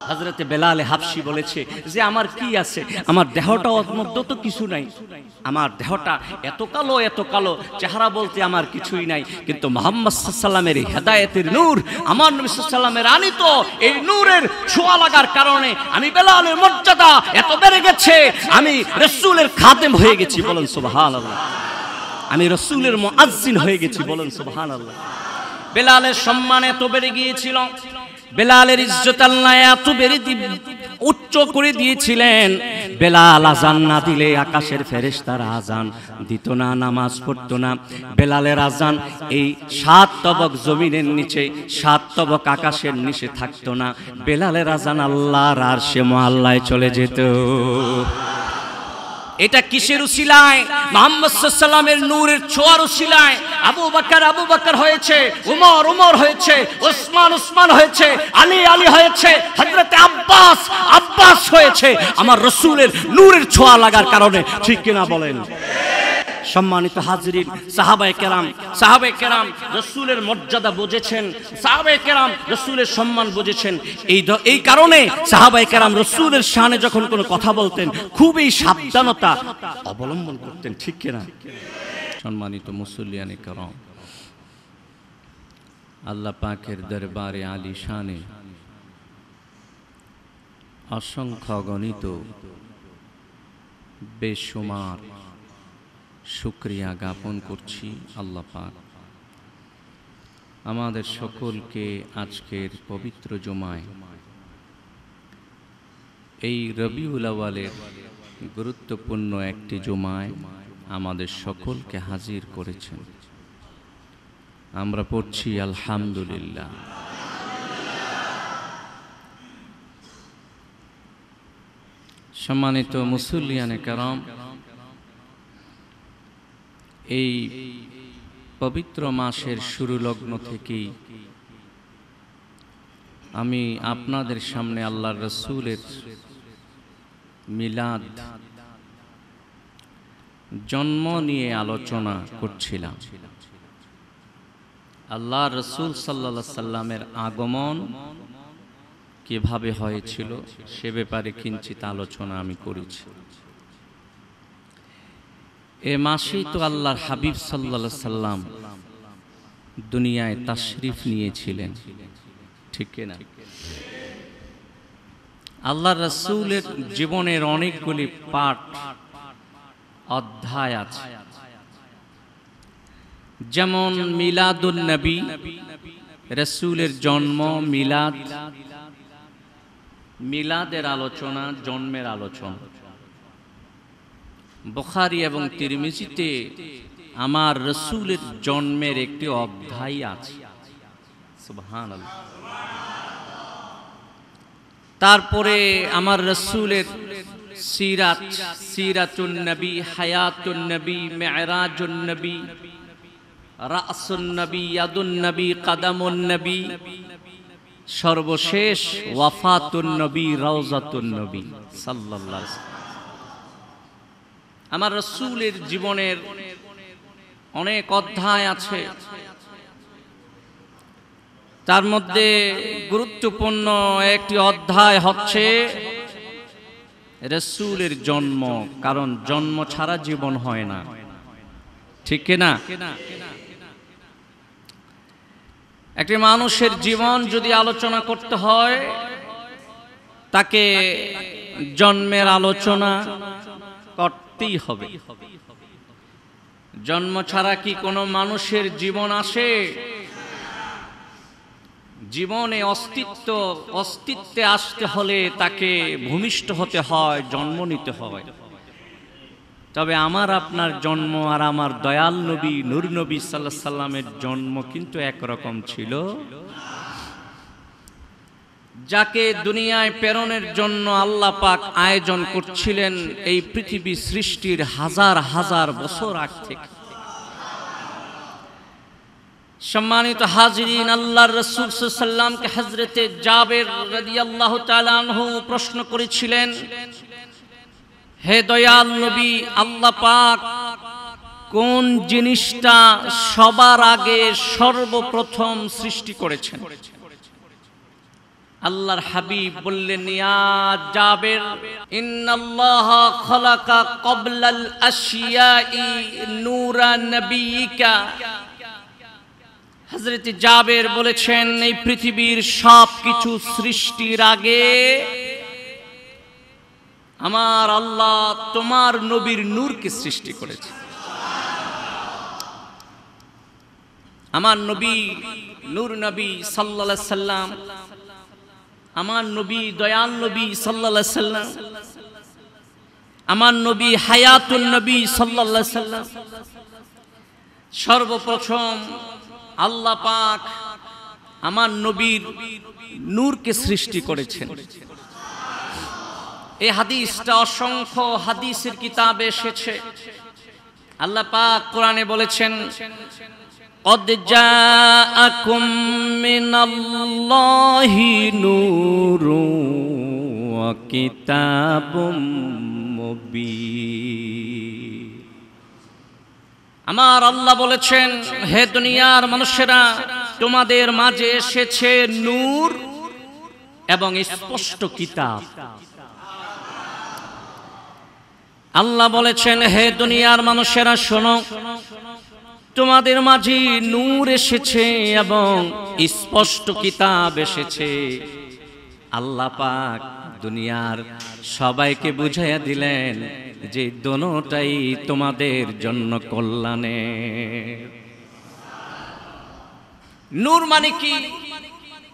হযরতে বেলাল হাবশি বলেছে যে আমার কি আছে, আমার দেহটার মধ্যে তো কিছু নাই, আমার দেহটা এত কালো চেহারা বলতে আমার কিছুই নাই, কিন্তু মুহাম্মদ সাল্লাল্লাহু আলাইহি ওয়াসাল্লামের হেদায়েতের নূর, আমার নবী সাল্লাল্লাহু আলাইহি ওয়াসাল্লামের আনিত এই নূরের ছোঁয়া লাগার কারণে আমি বেলালের মর্যাদা এত বেড়ে গেছে, আমি রাসূলের খাদেম হয়ে গেছি, বলেন সুবহানাল্লাহ। আমি রাসূলের মুআজ্জিন হয়ে গেছি, বলেন সুবহানাল্লাহ। বেলালের সম্মান এত বেড়ে গিয়েছিল, বেলালের ইজ্জত আল্লাহ এত বেড়ে উচ্চ করে দিয়েছিলেন, বেলাল আজান না দিলে আকাশের ফেরেশতারা আজান দিত না, নামাজ পড়তো না। বেলালের আজান এই 7 তবক জমিনের নিচে, 7 তবক আকাশের নিচে থাকতো না। বেলালের আজান আল্লাহর আরশে মুআল্লায় চলে যেত। এটা কিসের উসিলায়? মুহাম্মদ সাল্লাল্লাহু আলাইহি ওয়াসাল্লামের নূরের ছোঁয়ার উসিলায়। আবু বকর হয়েছে, উমর হয়েছে, উসমান হয়েছে, আলী হয়েছে, হযরত আব্বাস হয়েছে, আমার রাসূলের নূরের ছোঁয়া লাগার কারণে, ঠিক কিনা বলেন? সম্মানিত হাজিরিন, সাহাবায়ে কেরাম রাসূলের মর্যাদা বুঝেছেন, সাহাবায়ে কেরাম রাসূলের সম্মান বুঝেছেন। এই কারণে সাহাবায়ে কেরাম রাসূলের শানে যখন কোনো কথা বলতেন খুবই সাবধানতা অবলম্বন করতেন, ঠিক কিনা? সম্মানিত মুসল্লিয়ানে কেরাম, আল্লাহ পাকের দরবারে আলী শানে অসংখ্য অগণিত বেশুমার শুকরিয়া জ্ঞাপন করছি। আল্লাহ পাক আমাদের সকলকে আজকের পবিত্র জুমায়, এই রবিউল আউয়ালের গুরুত্বপূর্ণ একটি জুমায় আমাদের সকলকে হাজির করেছেন। আমরা পড়ছি আলহামদুলিল্লাহ। সম্মানিত মুসল্লিয়ানে কেরাম, এই পবিত্র মাসের শুরু লগ্ন থেকেই আমি আপনাদের সামনে আল্লাহর রাসূলের মিলাদ, জন্ম নিয়ে আলোচনা করছিলাম। আল্লাহর রাসূল সাল্লাল্লাহু আলাইহি সাল্লামের আগমন কিভাবে হয়েছিল সে ব্যাপারে কিঞ্চিত আলোচনা আমি করেছি। এ মাসেই তো আল্লাহর হাবিব সাল্লাল্লাহু আলাইহি সাল্লাম দুনিয়ায় তাশরিফ নিয়েছিলেন, ঠিক কিনা? আল্লাহর রাসূলের জীবনের অনেকগুলি পাঠ অধ্যায় আছে, যেমন মিলাদুন নবী, রাসূলের জন্ম, মিলাদের আলোচনা, জন্মের আলোচনা। বুখারী এবং তিরমিজিতে আমার রাসূলের জন্মের একটি অধ্যায় আছে, সুবহানাল্লাহ। তারপরে আমার রাসূলের সিরাতুন নবী, হায়াতুন নবী, মিরাজুন নবী, রাসুন নবী, ইয়াদুন নবী, কদমুন নবী, সর্বশেষ ওয়াফাতুন নবী, রওজাতুন নবী সাল্লাল্লাহু আলাইহি ওয়াসাল্লাম। আমার রাসূলের জীবনের অনেক অধ্যায় আছে, তার মধ্যে গুরুত্বপূর্ণ একটি অধ্যায় হচ্ছে রাসূলের জন্ম, কারণ জন্ম ছাড়া জীবন হয় না, ঠিক কিনা? একটি মানুষের জীবন যদি আলোচনা করতে হয় তাকে জন্মের আলোচনা করতেই হবে। জন্ম ছাড়া কি কোনো মানুষের জীবন আসে? জীবনে অস্তিত্বে আসতে হলে তাকে ভূমিষ্ঠ হতে হয়, জন্ম নিতে হয়। তবে আমার আপনার জন্ম আর আমার দয়াল নবী নূর নবী সাল্লাল্লাহু আলাইহি সাল্লামের জন্ম কিন্তু একরকম ছিল। যাকে দুনিয়ায় প্রেরণের জন্য আল্লাহ পাক আয়োজন করছিলেন এই পৃথিবী সৃষ্টির হাজার হাজার বছর আগ থেকে। সম্মানিত হাজিরিন, আল্লাহর রাসূল সাল্লাল্লাহু আলাইহি সাল্লামকে হযরতে জাবের রাদিয়াল্লাহু তাআলা আনহু প্রশ্ন করেছিলেন, হে দয়াল নবী, আল্লাহ পাক কোন জিনিসটা সবার আগে সর্বপ্রথম সৃষ্টি করেছেন? আল্লাহর হাবিব বললেন, ইয়া জাবের, ইন্নাল্লাহা খালাকা ক্বাবলাল আশিয়াই নূরা নবিয়িকা। হযরত জাবের বলেছেন, এই পৃথিবীর সব কিছু সৃষ্টির আগে আমার আল্লাহ তোমার নবীর নূরকে সৃষ্টি করেছে। আমার নবী নূর নবী সাল্লাল্লাহু আলাইহি সাল্লাম, আমার নবী দয়াল নবী সাল্লাল্লাহু আলাইহি সাল্লাম, আমার নবী হায়াতুন নবী সাল্লাল্লাহু আলাইহি সাল্লাম। সর্বপ্রথম আল্লাহ পাক আমার নবীর নূরকে সৃষ্টি করেছেন। এই হাদিসটা অসংখ্য হাদিসের কিতাবে এসেছে। আল্লাহ পাক কোরআনে বলেছেন, قد جاءكم من الله نور وكتاب مبين। আমার আল্লাহ বলেছেন, হে দুনিয়ার মানুষেরা, তোমাদের মাঝে এসেছে নূর এবং স্পষ্ট কিতাব। আল্লাহ বলেছেন, হে দুনিয়ার মানুষেরা শোনো, তোমাদের মাঝে নূর এসেছে এবং স্পষ্ট কিতাব এসেছে। আল্লাহ পাক দুনিয়ার সবাইকে বুঝাইয়া দিলেন যে দোনোটাই তোমাদের জন্য কল্যাণের। নূর মানে কি?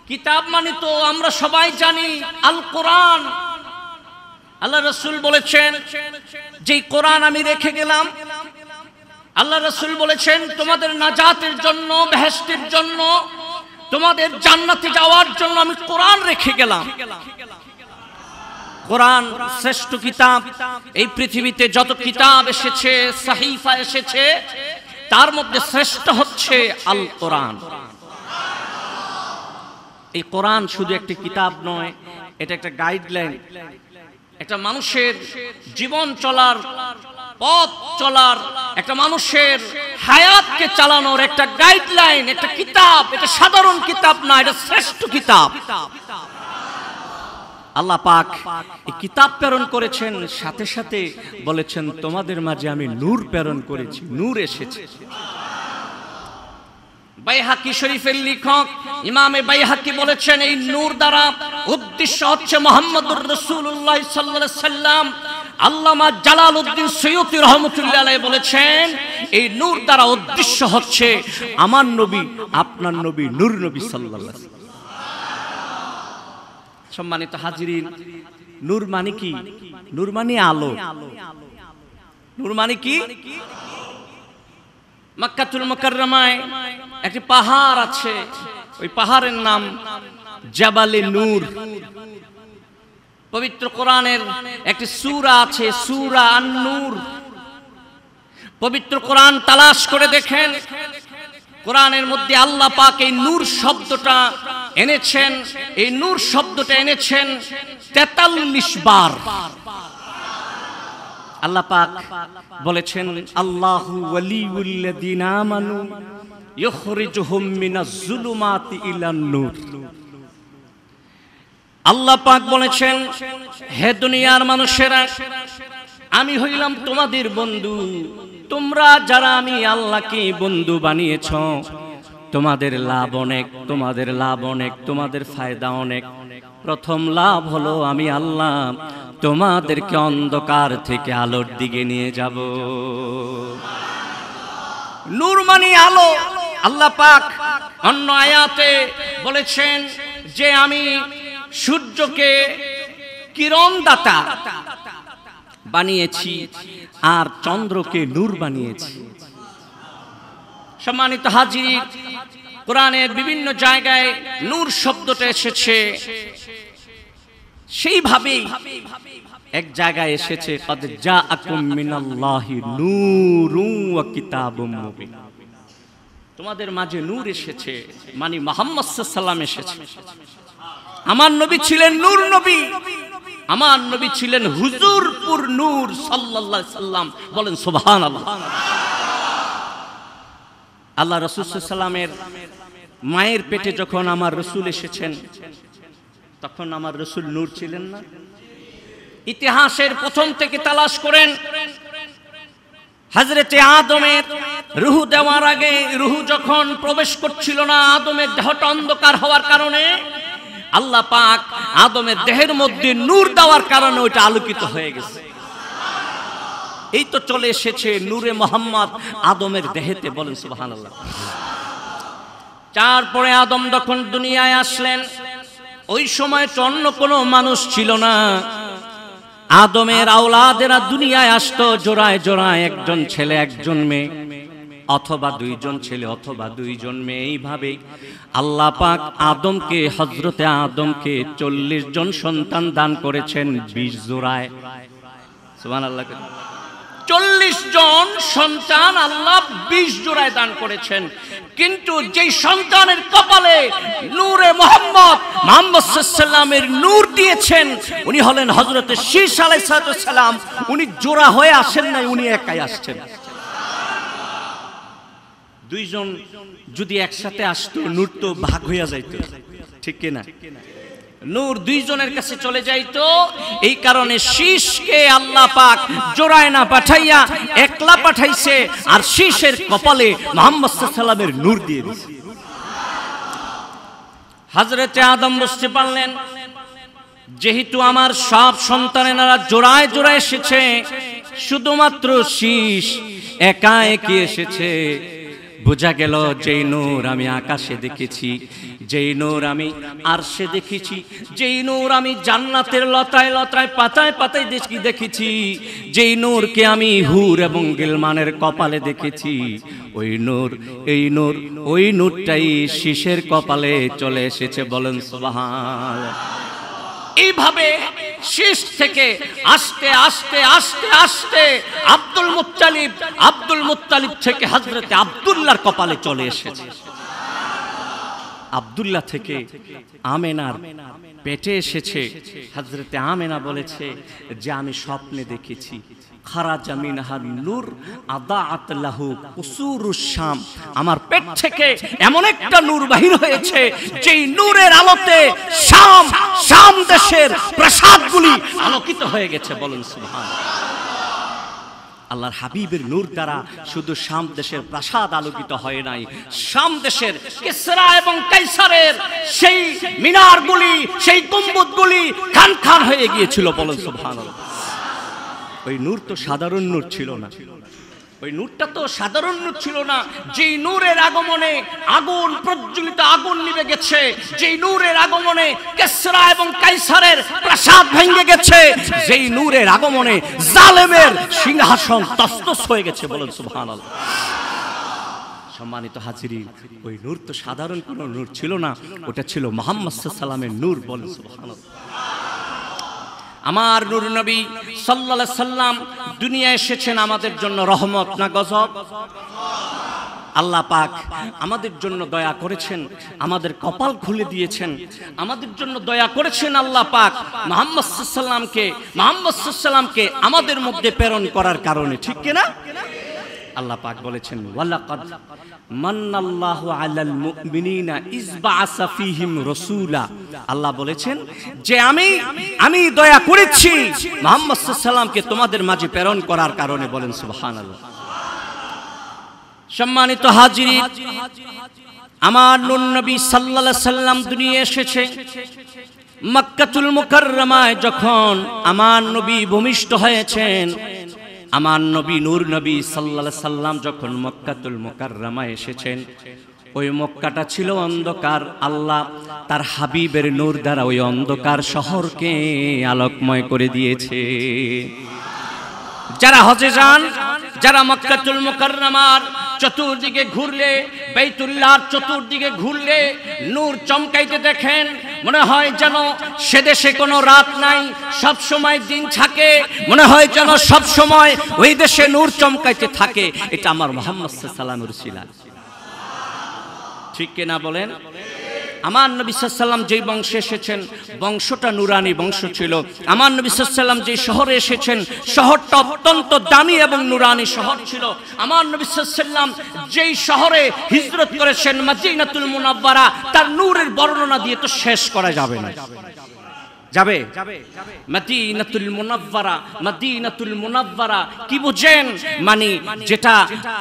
কিতাব মানে তো আমরা সবাই জানি আল কোরআন। আল্লাহ রাসূল বলেছেন, যে কোরআন আমি রেখে গেলাম, আল্লাহ রাসূল বলেছেন, তোমাদের নাজাতের জন্য, বেহেশতের জন্য, তোমাদের জান্নাতে যাওয়ার জন্য আমি কোরআন রেখে গেলাম। কোরআন শ্রেষ্ঠ কিতাব। এই পৃথিবীতে যত কিতাব এসেছে, সাহিফা এসেছে, তার মধ্যে শ্রেষ্ঠ হচ্ছে আল কোরআন। এই কোরআন শুধু একটি কিতাব নয়, এটা একটা গাইডলাইন, একটা মানুষের জীবন চলার, পথ চলার, একটা মানুষের হায়াতকে চালানোর একটা গাইডলাইন, একটা কিতাব। এটা সাধারণ কিতাব না, এটা শ্রেষ্ঠ কিতাব। আল্লাহ পাক এই কিতাব প্রেরণ করেছেন, সাথে সাথে বলেছেন, তোমাদের মাঝে আমি নূর প্রেরণ করেছি, নূর এসেছে। বাইহাকি শরীফের লেখক ইমামে বাইহাকি বলেছেন, এই নূর দ্বারা উদ্দেশ্য হচ্ছে মুহাম্মদুর রাসূলুল্লাহ সাল্লাল্লাহু আলাইহি সাল্লাম। আল্লামা জালালউদ্দিন সৈয়দী রাহমাতুল্লাহ আলাইহি বলেছেন, এই নূর দ্বারা উদ্দেশ্য হচ্ছে আমার নবী, আপনার নবী, নূর নবী সাল্লাল্লাহু আলাইহি ওয়াসাল্লাম। সম্মানিত হাজিরিন, নূর মানে কি? নূর মানে আলো। নূর মানে কি? মক্কাতুল মুকাররমায় একটি পাহাড় আছে, ওই পাহাড়ের নাম জাবালে নূর। পবিত্র কোরআনের একটি সূরা আছে, সূরা আন-নূর। পবিত্র কোরআন তালাশ করে দেখেন, কোরআনের মধ্যে আল্লাহ পাক এই নূর শব্দটা এনেছেন। এই নূর শব্দটা এনেছেন 43 বার। আল্লাহ পাক বলেছেন, আল্লাহু ওয়ালিউল্লাযিনা আমানু ইখরিজুহুম মিনাজ যুলুমাতি ইলান নূর। আল্লাহ পাক বলেছেন, হে দুনিয়ার মানুষেরা, আমি হইলাম তোমাদের বন্ধু। তোমরা যারা আমি আল্লাহকে বন্ধু বানিয়েছ, তোমাদের লাভ অনেক, তোমাদের লাভ অনেক, তোমাদের ফায়দা অনেক। প্রথম লাভ হলো আমি আল্লাহ তোমাদেরকে অন্ধকার থেকে আলোর দিকে নিয়ে যাব। নূর মানে আলো। আল্লাহ পাক অন্য আয়াতে বলেছেন যে আমি সূর্যকে কিরণদাতা বানিয়েছি আর চন্দ্রকে নূর বানিয়েছি। সম্মানিত হাজির, কোরআনের বিভিন্ন জায়গায় নূর শব্দটা এসেছে, সেইভাবেই এক জায়গায় এসেছে কদ জাআকুম মিনাল্লাহি নূরুন ওয়া কিতাবুম মুবিন। তোমাদের মাঝে নূর এসেছে, মানে মুহাম্মদ সাল্লাল্লাহু আলাইহি ওয়াসাল্লাম এসেছে। আমার নবী ছিলেন নূর নবী, আমার নবী ছিলেন হুজুরপুর নূর সাল্লাল্লাহু আলাইহি ওয়াসাল্লাম। বলেন সুবহানাল্লাহ। আল্লাহ রাসূল সাল্লাল্লাহু আলাইহি ওয়াসাল্লামের মায়ের পেটে যখন আমার রাসূল এসেছেন, তখন আমার রাসূল নূর ছিলেন না? ইতিহাসের প্রথম থেকে তালাশ করেন, হযরতে আদমের রূহ দেওয়ার আগে রূহ যখন প্রবেশ করছিল না, আদমের দেহটা অন্ধকার হওয়ার কারণে আল্লাহ পাক আদমের দেহের মধ্যে নূর দেওয়ার কারণে ওইটা আলোকিত হয়ে গেছে। এই তো চলে এসেছে নূরে মুহাম্মদ আদমের দেহেতে, বলেন সুবহানাল্লাহ। তারপরে আদম যখন দুনিয়ায় আসলেন, ওই সময় তো অন্য কোনো মানুষ ছিল না। আদমের আওলাদেরা দুনিয়ায় আসতো জোড়ায় জোড়ায়, একজন ছেলে একজন মেয়ে, অথবা দুইজন ছেলে অথবা দুইজন মেয়ে। এইভাবে আল্লাহ পাক আদমকে, হযরতে আদমকে 40 জন সন্তান দান করেছেন 20 জোড়ায়। সুবহানাল্লাহ। 40 জন সন্তান আল্লাহ 20 জোড়ায় দান করেছেন। কিন্তু যেই সন্তানের কপালে নূরে মুহাম্মদ সাল্লামের নূর দিয়েছেন, উনি হলেন হযরতে শীশ আলাইহিস সালাম। উনি জোড়া হয়ে আসেন নাই, উনি একাই আসছেন। দুইজন যদি একসাথে আসতো, নূর তো ভাগ হইয়া যাইতো, ঠিক কিনা? নূর দুইজনের কাছে চলে যাইতো। এই কারণে শীষকে আল্লাহ পাক জোড়ায় না পাঠাইয়া একলা পাঠাইছে, আর শীষের কপালে মুহাম্মদ সাল্লামের নূর দিয়ে দিয়েছে। হযরতে আদম বুঝতে পারলেন, যেহেতু আমার সব সন্তানেরা জোড়ায় জোড়ায় এসেছে, শুধুমাত্র শীষ একা একই এসেছে। বোঝা গেল যেই নূর আমি আকাশে দেখেছি, যেই নূর আমি আরশে দেখেছি, যেই নূর আমি জান্নাতের লতায় লতায় পাতায় পাতায় দেখেছি, যেই নূরকে আমি হুর এবং গিলমানের কপালে দেখেছি, ওই নূর, এই নূর, ওই নূরটাই শীষের কপালে চলে এসেছে, বলেন সুবহানাল্লাহ। এইভাবে শীষ থেকে আস্তে আস্তে আস্তে আস্তে আব্দুল মুত্তালিব থেকে হযরতে আব্দুল্লাহর কপালে চলে এসেছে। আব্দুল্লাহ থেকে আমেনার পেটে এসেছে। হযরতে আমেনা বলেছে যে আমি স্বপ্নে দেখেছি, খারাজা মিনহার নূর আদাআত লাহু কুসুরুশ শাম। আমার পেট থেকে এমন একটা নূর বাহির হয়েছে, যেই নূরের আলোতে শাম দেশের প্রাসাদগুলি আলোকিত হয়ে গেছে, বলেন সুবহানাল্লাহ। আল্লাহর হাবিবের নূর দ্বারা শুধু শাম দেশের প্রাসাদ আলোকিত হয় নাই, শাম দেশের কিসরা এবং কাইসারের সেই মিনারগুলি, সেই গম্বুজগুলি খান খান হয়ে গিয়েছিল, বলেন সুবহানাল্লাহ। ওই নূর তো সাধারণ নূর ছিল না, ওই নূরটা তো সাধারণ নূর ছিল না। যেই নূরের আগমনে আগুন প্রজ্বলিত, আগুন নিভে গেছে, যেই নূরের আগমনে কিসরা এবং কাইসারের প্রাসাদ ভেঙে গেছে, যেই নূরের আগমনে জালেমের সিংহাসন তছনছ হয়ে গেছে, বলেন সুবহানাল্লাহ। সম্মানিত হাজিরিন, ওই নূর তো সাধারণ কোনো নূর ছিল না, ওটা ছিল মুহাম্মদ সাল্লাল্লাহু আলাইহি ওয়াসাল্লামের নূর, বলেন সুবহানাল্লাহ। আমার নূর নবী সাল্লাল্লাহু আলাইহি সাল্লাম দুনিয়ায় এসেছেন আমাদের জন্য রহমত না গজব? আল্লাহ পাক আমাদের জন্য দয়া করেছেন, আমাদের কপাল খুলে দিয়েছেন, আমাদের জন্য দয়া করেছেন আল্লাহ পাক মুহাম্মদ সাল্লাল্লাহু আলাইহি সাল্লামকে আমাদের মধ্যে প্রেরণ করার কারণে, ঠিক কি না? আল্লাহ পাক বলেছেন, ওয়ালাকাদ মান্নাল্লাহু আলাল মুমিনিনা ইয বাআসা ফীহিম রাসূলা। আল্লাহ বলেছেন যে আমি দয়া করেছি মুহাম্মদ সাল্লাল্লাহু আলাইহি সাল্লামকে তোমাদের মাঝে প্রেরণ করার কারণে, বলেন সুবহানাল্লাহ। সম্মানিত হাজিরিন, আমার নূর নবী সাল্লাল্লাহু আলাইহি সাল্লাম দুনিয়ায় এসেছে মক্কাতুল মুকাররমায়। যখন আমার নবী ভূমিষ্ঠ হয়েছেন, আমার নবী নূর নবী সাল্লাল্লাহু আলাইহি সাল্লাম যখন মক্কাতুল মুকাররমায় এসেছেন, ওই মক্কাটা ছিল অন্ধকার। আল্লাহ তার হাবিবের নূর দ্বারা ওই অন্ধকার শহরকে আলোকময় করে দিয়েছে। যারা হজে যান, যারা মক্কাতুল মুকাররমার চতুর্দিকে ঘুরলে, বাইতুল্লাহর চতুর্দিকে ঘুরলে নূর চমকাইতে দেখেন, মনে হয় যেন সে দেশে কোনো রাত নাই, সব সময় দিন থাকে, মনে হয় যেন সব সময় ওই দেশে নূর চমকাইতে থাকে। এটা আমার মুহাম্মদ সাল্লাল্লাহু আলাইহি ওয়াসাল্লামের উসিলা, ঠিক কিনা বলেন? আমার নবী সাল্লাল্লাহু আলাইহি ওয়াসাল্লাম যেই বংশে এসেছেন, বংশটা নুরানি বংশ ছিল। আমার নবী সাল্লাল্লাহু আলাইহি ওয়াসাল্লাম যেই শহরে এসেছেন, শহরটা অত্যন্ত দামি এবং নুরানি শহর ছিল। আমার নবী সাল্লাল্লাহু আলাইহি ওয়াসাল্লাম যেই শহরে হিজরত করেছেন, মদিনাতুল মুনাওয়ারা, তার নূরের বর্ণনা দিয়ে তো শেষ করা যাবে না। যাবে মদিনাতুল মুনাওয়ারা। মদিনাতুল মুনাওয়ারা কি বুঝেন? মানে যেটা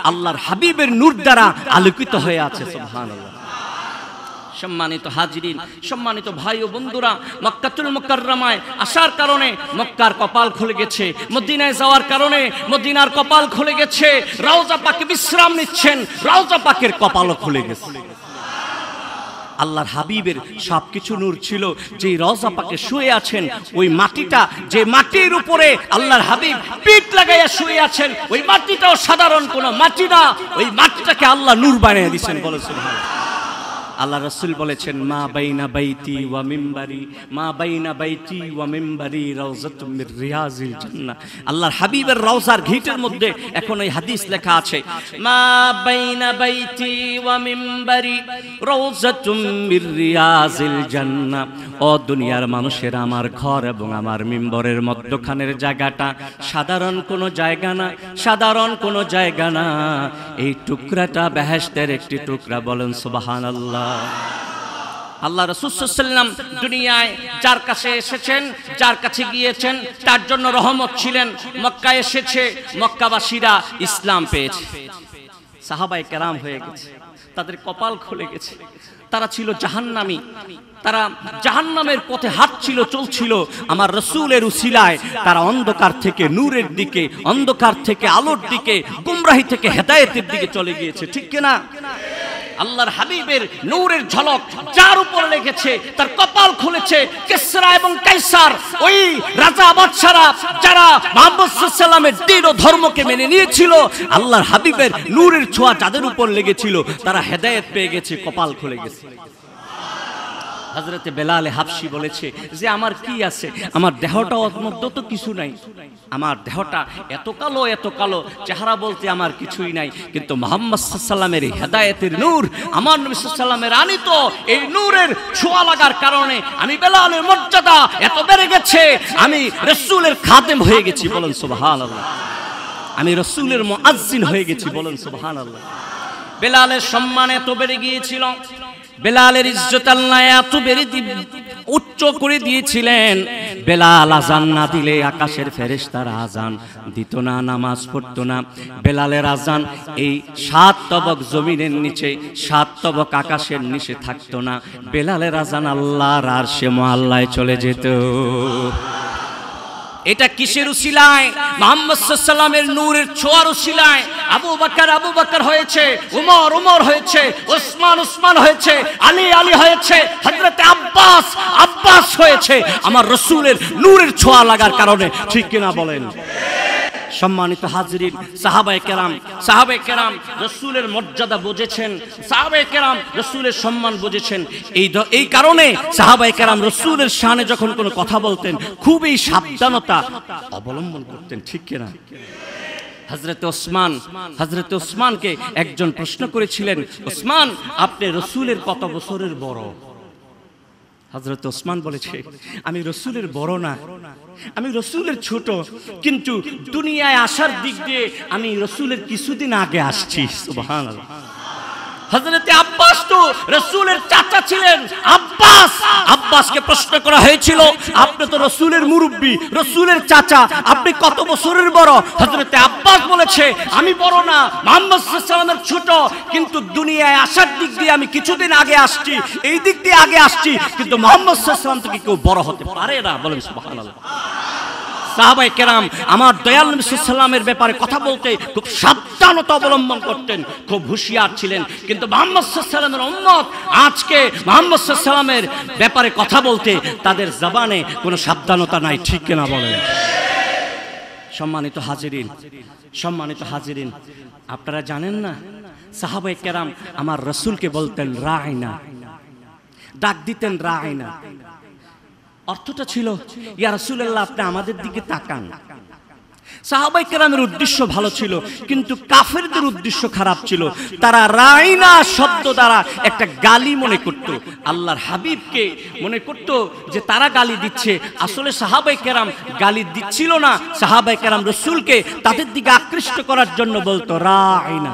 আল্লাহর হাবিবের নূর দ্বারা আলোকিত হয়ে আছে। সুবহানাল্লাহ। সম্মানিত হাজিরিন, সম্মানিত ভাই ও বন্ধুরা, মক্কাতুল মুকাররমায় আসার কারণে মক্কার কপাল খুলে গেছে, মদিনায় যাওয়ার কারণে মদিনার কপাল খুলে গেছে। রওজা পাকে বিশ্রাম নিচ্ছেন, রওজা পাকের কপালও খুলে গেছে। আল্লাহর হাবিবের সবকিছু নূর ছিল। যে রওজা পাকে শুয়ে আছেন, ওই মাটিটা, যে মাটির উপরে আল্লাহর হাবিব পিঠ লাগাইয়া শুয়ে আছেন, ওই মাটিটাও সাধারণ কোনো মাটি না, ওই মাটিটাকে আল্লাহ নূর বানিয়ে দিয়েছেন। বলে সুবহানাল্লাহ। আল্লাহ রাসূল বলেছেন, মা বাইনা বাইতি ওয়া মিম্বারি, মা বাইনা বাইতি ওয়া মিম্বারি রাউযাতুম মির রিয়াজিল জান্নাহ। আল্লাহর হাবিবের রওজার ঘিটের মধ্যে এখন এই হাদিস লেখা আছে, মা বাইনা বাইতি ওয়া মিম্বারি রাউযাতুম মির রিয়াজিল জান্নাহ। ও দুনিয়ার মানুষের, আমার ঘর এবং আমার মিম্বরের মধ্যখানের জায়গাটা সাধারণ কোনো জায়গা না, সাধারণ কোনো জায়গা না, এই টুকরাটা বেহেশতের একটি টুকরা। বলেন সুবহানাল্লাহ। আল্লাহ রাসূল সাল্লাল্লাহু আলাইহি ওয়াসাল্লাম দুনিয়ায় যার কাছে এসেছেন, যার কাছে গিয়েছেন, তার জন্য রহমত ছিলেন। মক্কায় এসেছে, মক্কাবাসীরা ইসলাম পেয়েছে, সাহাবায়ে কেরাম হয়ে গেছে, তাদের কপাল খুলে গেছে। তারা ছিল জাহান্নামী, তারা জাহান্নামের পথে হাঁটছিল, চলছিল। আমার রাসূলের উসিলায় তারা অন্ধকার থেকে নূরের দিকে, অন্ধকার থেকে আলোর দিকে, গুমরাহি থেকে হেদায়েতের দিকে চলে গিয়েছে। ঠিক কিনা? আল্লাহর হাবিবের নূরের ঝলক যার উপর লেগেছে, তার কপাল খুলেছে। কিসরা এবং কাইসার, ওই রাজা বাদশারা যারা মুহাম্মদ সাল্লাল্লাহু আলাইহি ওয়াসাল্লামের দ্বীন ও ধর্মকে মেনে নিয়েছিল, আল্লাহর হাবিবের নূরের ছোঁয়া যাদের উপর লেগেছিল, তারা হেদায়েত পেয়ে গেছে, কপাল খুলে গেছে। হযরতে বেলাল হাবশী বলেছে যে আমার কি আছে, আমার দেহটাও মধ্যে তো কিছু নাই, আমার দেহটা এত কালো, এত কালো, চেহারা বলতে আমার কিছুই নাই, কিন্তু মুহাম্মদ সাল্লাল্লাহু আলাইহি ওয়াসাল্লামের হেদায়েতের নূর, আমার নবী সাল্লাল্লাহু আলাইহি ওয়াসাল্লামের আনিত এই নূরের ছোঁয়া লাগার কারণে আমি বেলালের মর্যাদা এত বেড়ে গেছে, আমি রাসূলের খাদেম হয়ে গেছি। বলেন সুবহানাল্লাহ। আমি রাসূলের মুআজ্জিন হয়ে গেছি। বলেন সুবহানাল্লাহ। বেলালের সম্মান এত বেড়ে গিয়েছিল, বেলালের ইজ্জত আল্লাহ এত বেড়ে উচ্চ করে দিয়েছিলেন। বেলাল আজান না দিলে আকাশের ফেরেশতারা আজান দিত না, নামাজ পড়তো না। বেলালের আজান এই 7 তবক জমিনের নিচে, 7 তবক আকাশের নিচে থাকতো না। বেলালের আজান আল্লাহর আরশে মুআল্লায় চলে যেত। এটা কিসের উসিলায়? মুহাম্মদ সাল্লাল্লাহু আলাইহি ওয়াসাল্লামের নূরের ছোঁয়ার উসিলায়। আবু বকর হয়েছে, উমর হয়েছে, উসমান হয়েছে, আলী হয়েছে, হযরতে আব্বাস হয়েছে, আমার রাসূলের নূরের ছোঁয়া লাগার কারণে। ঠিক কিনা বলেন? সম্মানিত হাজিরিন, সাহাবায়ে কেরাম রাসূলের মর্যাদা বুঝেছেন, সাহাবায়ে কেরাম রাসূলের সম্মান বুঝেছেন। এই কারণে সাহাবায়ে কেরাম রাসূলের শানে যখন কোনো কথা বলতেন, খুবই সাবধানতা অবলম্বন করতেন। ঠিক কিনা? হযরতে ওসমানকে একজন প্রশ্ন করেছিলেন, ওসমান, আপনি রাসূলের কত বছরের বড়? হযরত ওসমান বলেছে, আমি রাসূলের বড় না, আমি রাসূলের ছোট, কিন্তু দুনিয়ায় আসার দিক দিয়ে আমি রাসূলের কিছুদিন আগে আসছি। সুবহানাল্লাহ। হযরতে আব্বাস তো রাসূলের চাচা ছিলেন। আব্বাসকে প্রশ্ন করা হয়েছিল, আপনি তো রাসূলের মুরব্বি, রাসূলের চাচা, আপনি কত বছরের বড়? হযরতে আব্বাস বলেছে, আমি বড় না, মুহাম্মদ সাল্লাল্লাহু আলাইহি ওয়াসাল্লামের ছোট, কিন্তু দুনিয়ায় আসার দিক দিয়ে আমি কিছুদিন আগে আসছি, এই দিক দিয়ে আগে আসছি, কিন্তু মুহাম্মদ সাল্লাল্লাহু আলাইহি ওয়াসাল্লাম থেকে কেউ বড় হতে পারে না। বলেন সুবহানাল্লাহ। সাহাবায়ে কেরাম আমার দয়াল নবী সাল্লাল্লাহু আলাইহি ওয়াসাল্লামের ব্যাপারে কথা বলতে খুব সাবধানতা অবলম্বন করতেন, খুব হুঁশিয়ার ছিলেন। কিন্তু মুহাম্মদ সাল্লাল্লাহু আলাইহি ওয়াসাল্লামের উম্মত আজকে মুহাম্মদ সাল্লাল্লাহু আলাইহি ওয়াসাল্লামের ব্যাপারে কথা বলতে তাদের জবানে কোনো সাবধানতা নাই। ঠিক কিনা বলেন? সম্মানিত হাজিরিন, আপনারা জানেন না, সাহাবায়ে কেরাম আমার রাসূলকে বলতেন রাইনা, ডাক দিতেন রাইনা। অর্থটা ছিল, ইয়া রাসূলুল্লাহ, আপনি আমাদের দিকে তাকান। সাহাবায়ে কেরামের উদ্দেশ্য ভালো ছিল, কিন্তু কাফেরদের উদ্দেশ্য খারাপ ছিল। তারা রাইনা শব্দ দ্বারা একটা গালি মনে করত, আল্লাহর হাবিবকে মনে করত যে তারা গালি দিচ্ছে। আসলে সাহাবায়ে কেরাম গালি দিচ্ছিল না, সাহাবায়ে কেরাম রাসূলকে তাদের দিকে আকৃষ্ট করার জন্য বলতো রাইনা।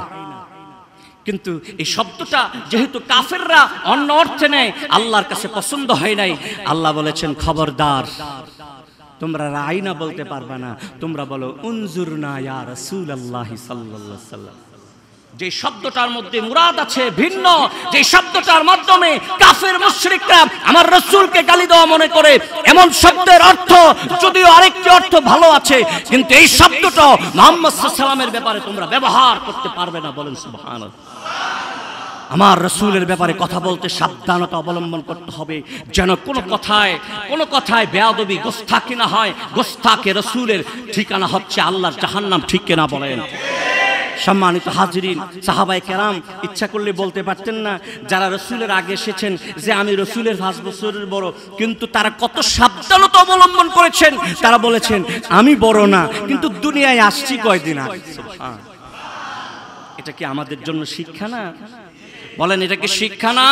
কিন্তু এই শব্দটা যেহেতু কাফেররা অন্য অর্থে নেয়, আল্লাহর কাছে পছন্দ হয় নাই। আল্লাহ বলেছেন খবরদার, তোমরা রাইনা বলতে পারবে না, তোমরা বলো উনজুরনা ইয়া রাসূলুল্লাহ সাল্লাল্লাহু আলাইহি ওয়াসাল্লাম। যে শব্দটার মধ্যে মুরাদ আছে ভিন্ন, যে শব্দটার মাধ্যমে কাফের মুশরিকরা আমার রাসূলকে গালি দেওয়া মনে করে, এমন শব্দের অর্থ যদিও আরেকটি অর্থ ভালো আছে, কিন্তু এই শব্দটা মুহাম্মদ সাল্লাল্লাহু আলাইহি ওয়াসাল্লামের ব্যাপারে তোমরা ব্যবহার করতে পারবে না। বলেন সুবহানাল্লাহ। আমার রাসূলের ব্যাপারে কথা বলতে সাবধানতা অবলম্বন করতে হবে, যেন কোনো কথায় বেয়াদবি গোস্তাকি না হয়। গোস্তাকে রাসূলের ঠিকানা হচ্ছে আল্লাহর জাহান্নাম, ঠিক কিনা বলেন? সম্মানিত হাজিরিন, সাহাবায়ে কেরাম ইচ্ছা করলে বলতে পারতেন না যারা রাসূলের আগে এসেছেন যে আমি রাসূলের 5 বছরের বড়, কিন্তু তারা কত সাবধানতা অবলম্বন করেছেন। তারা বলেছেন আমি বড় না, কিন্তু দুনিয়ায় আসছি কয়দিন আগে। সুবহান। এটা কি আমাদের জন্য শিক্ষা না? বলেন এটা কি শিক্ষা না?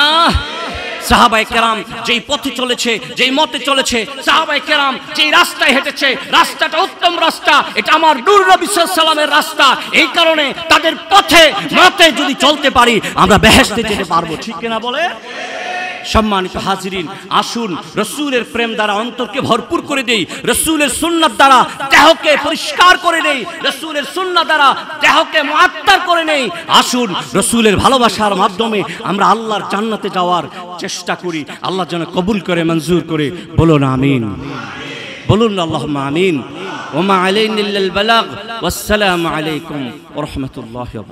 সাহাবায়ে কেরাম যেই পথে চলেছে, যেই মতে চলেছে, সাহাবায়ে কেরাম যেই রাস্তায় হেঁটেছে, রাস্তাটা উত্তম রাস্তা, এটা আমার নূর নবী সাল্লাল্লাহু আলাইহি ওয়াসাল্লামের রাস্তা। এই কারণে তাদের পথে মতে যদি চলতে পারি আমরা বেহেশতে যেতে পারবো, ঠিক কিনা বলে? সম্মানিত হাজিরিন, আসুন রাসূলের প্রেম দ্বারা অন্তরকে ভরপুর করে দেই, রাসূলের সুন্নাত দ্বারা দেহকে পরিষ্কার করে দেই, রাসূলের সুন্নাত দ্বারা দেহকে মুআত্তার করে নেই। আসুন রাসূলের ভালোবাসার মাধ্যমে আমরা আল্লাহর জান্নাতে যাওয়ার চেষ্টা করি। আল্লাহ যেন কবুল করে, মঞ্জুর করে। বলুন আমিন, বলুন আল্লাহুম্মা আমিন। ওয়া মা আলাইনা ইল্লাল বালাগ। ওয়াসসালামু আলাইকুম ওয়া রাহমাতুল্লাহি ওয়া বারাকাতুহু।